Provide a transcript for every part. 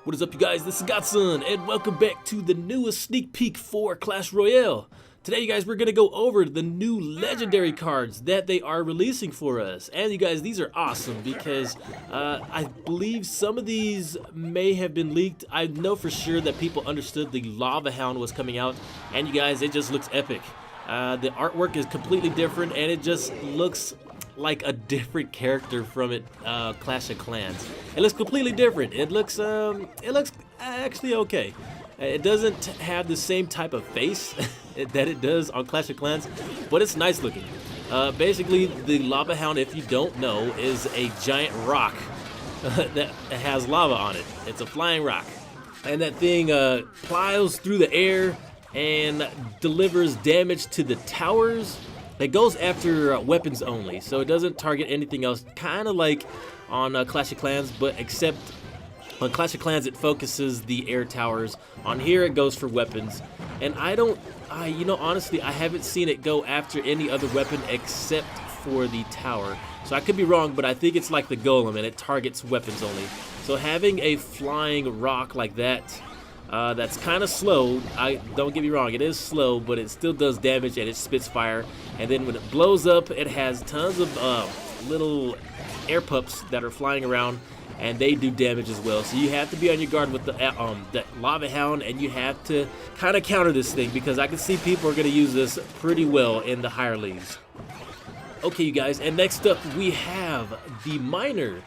What is up, you guys? This is Godson, and welcome back to the newest sneak peek for Clash Royale. Today, you guys, we're going to go over the new legendary cards that they are releasing for us. And you guys, these are awesome because I believe some of these may have been leaked. I know for sure that people understood the Lava Hound was coming out. And you guys, it just looks epic. The artwork is completely different, and it just looks like a different character from Clash of Clans. It looks completely different. It looks actually okay. It doesn't have the same type of face that it does on Clash of Clans, but it's nice looking. Basically, the Lava Hound, if you don't know, is a giant rock that has lava on it. It's a flying rock, and that thing plows through the air and delivers damage to the towers. It goes after weapons only, so it doesn't target anything else, kind of like on Clash of Clans, but except on Clash of Clans it focuses the air towers. On here it goes for weapons, and honestly, I haven't seen it go after any other weapon except for the tower. So I could be wrong, but I think it's like the golem and it targets weapons only. So having a flying rock like that, that's kind of slow. Don't get me wrong, it is slow, but it still does damage and it spits fire. And then when it blows up, it has tons of little air pups that are flying around, and they do damage as well. So you have to be on your guard with the Lava Hound, and you have to kind of counter this thing because I can see people are going to use this pretty well in the higher leagues. Okay, you guys, and next up we have the Miner.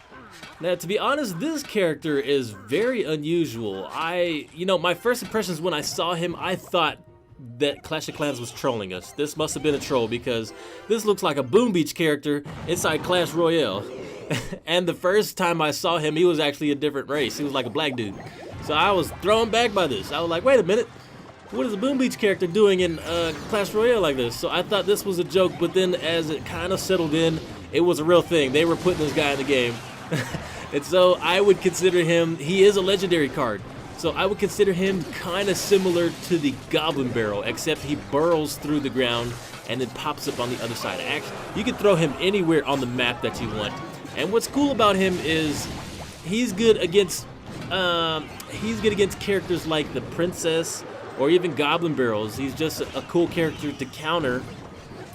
Now, to be honest, this character is very unusual. My first impressions when I saw him, I thought that Clash of Clans was trolling us. This must have been a troll because this looks like a Boom Beach character inside Clash Royale. And the first time I saw him, he was actually a different race. He was like a black dude. So I was thrown back by this. I was like, wait a minute. What is a Boom Beach character doing in Clash Royale like this? So I thought this was a joke, but then as it kind of settled in, it was a real thing. They were putting this guy in the game. And so I would consider him, he is a legendary card. So I would consider him kind of similar to the Goblin Barrel, except he burrows through the ground and then pops up on the other side. Actually, you can throw him anywhere on the map that you want. And what's cool about him is he's good against characters like the Princess or even Goblin Barrels. He's just a cool character to counter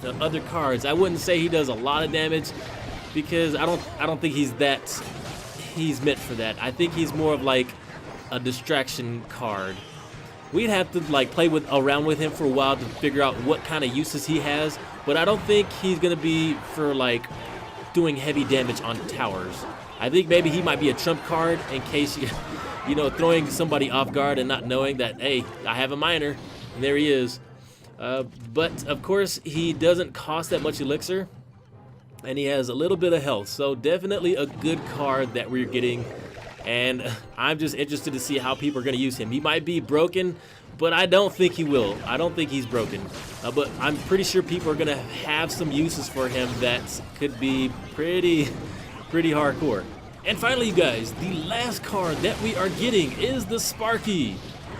the other cards. I wouldn't say he does a lot of damage because I don't think he's meant for that. I think he's more of like a distraction card. We'd have to play around with him for a while to figure out what kind of uses he has, but I don't think he's gonna be for doing heavy damage on towers. I think maybe he might be a trump card in case throwing somebody off guard and not knowing that, hey, I have a miner, and there he is. But of course he doesn't cost that much elixir, and he has a little bit of health, so definitely a good card that we're getting. And I'm just interested to see how people are going to use him. He might be broken, but I don't think he will. I don't think he's broken. But I'm pretty sure people are going to have some uses for him that could be pretty hardcore. And finally, you guys, the last card that we are getting is the Sparky.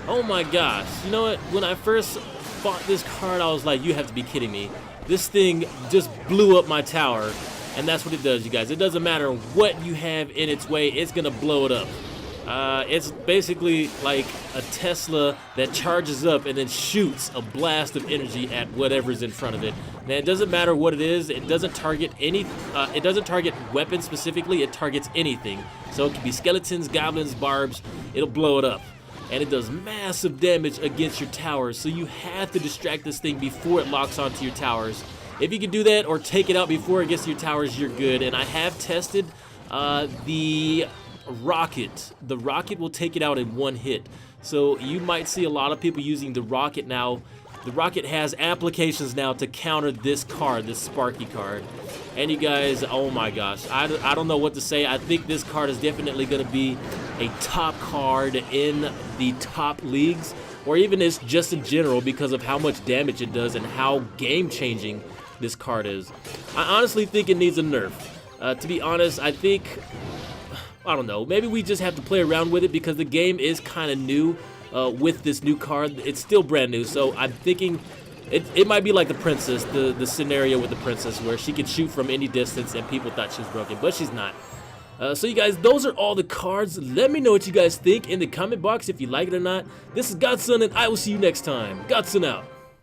Oh my gosh. You know what? When I first bought this card, I was like, you have to be kidding me. This thing just blew up my tower. And that's what it does, you guys. It doesn't matter what you have in its way, it's gonna blow it up. It's basically like a Tesla that charges up and then shoots a blast of energy at whatever's in front of it. Now, it doesn't matter what it is. It doesn't target it doesn't target weapons specifically. It targets anything. So it can be skeletons, goblins, barbs. It'll blow it up. And it does massive damage against your towers. So you have to distract this thing before it locks onto your towers. If you can do that or take it out before it gets to your towers, you're good. And I have tested the rocket. The rocket will take it out in one hit. So you might see a lot of people using the rocket now. The rocket has applications now to counter this card, this Sparky card. And you guys, oh my gosh, I don't know what to say. I think this card is definitely going to be a top card in the top leagues, or even just in general because of how much damage it does and how game-changing this card is. I honestly think it needs a nerf. To be honest, I don't know, maybe we just have to play around with it because the game is kind of new with this new card. It's still brand new, so I'm thinking it might be like the Princess, the scenario with the Princess where she can shoot from any distance and people thought she was broken, but she's not. So you guys, those are all the cards. Let me know what you guys think in the comment box if you like it or not. This is Godson, and I will see you next time. Godson out.